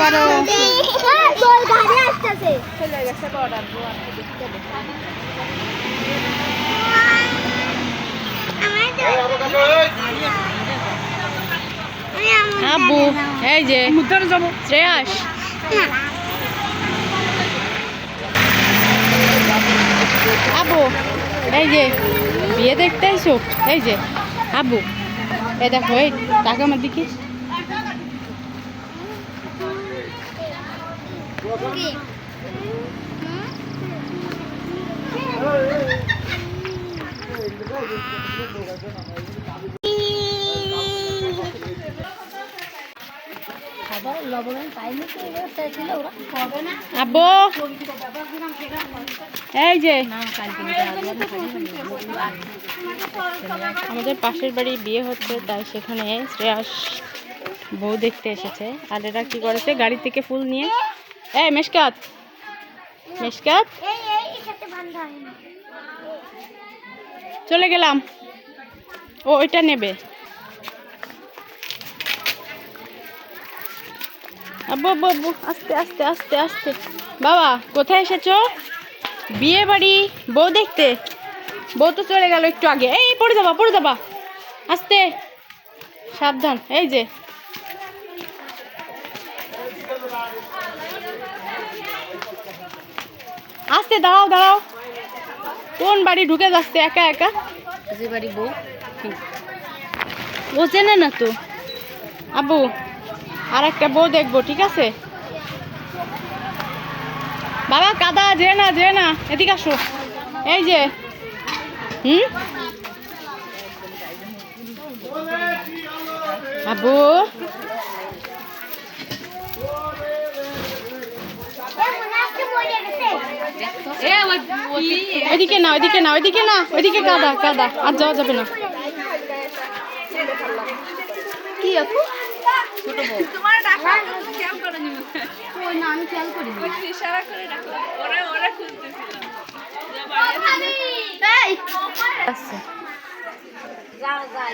পারো। আব্বু এই যে শ্রেয়াস, আব্বু এই যে বিয়ে দেখতে আইসো। এই যে আব্বু এই দেখো, এই টাকা আমার দিকে। আব্বু এই যে আমাদের পাশের বাড়ি বিয়ে হচ্ছে, তাই সেখানে শ্রেয়াস বউ দেখতে এসেছে। আর এরা কি করেছে, গাড়ি থেকে ফুল নিয়ে, এই মেশকাত মেশকাত চলে গেলাম, ও ওইটা নেবে। আব্বু আব্বু আব্বু আস্তে আস্তে আস্তে আস্তে। বাবা কোথায় এসেছো? বিয়ে বাড়ি, বউ দেখতে। বউ তো চলে গেল একটু আগে। এই পড়ে যাবা পড়ে যাবা, আস্তে সাবধান। এই যে আস্তে, দাঁড়াও দাঁড়াও, কোন বাড়ি ঢুকে যাচ্ছে একা একা? যে বাড়ি বউ ও চেনে না তো। আব্বু আর একটা বউ দেখবো, ঠিক আছে? বাবা কাদা, যে না যে না, এদিকে আসো। এই যে আব্বু ওইদিকে না ওইদিকে না ওইদিকে না, ওইদিকে কাদা কাদা, আর যাওয়া যাবে না। কি আপু ছোট বউ তোমার ডাকা খেয়াল করে নি? ওই না আমি খেয়াল করি না, ইশারা করে ডাকো, ওরা ওরা খুঁজতেছিল। এই আচ্ছা যাও যাই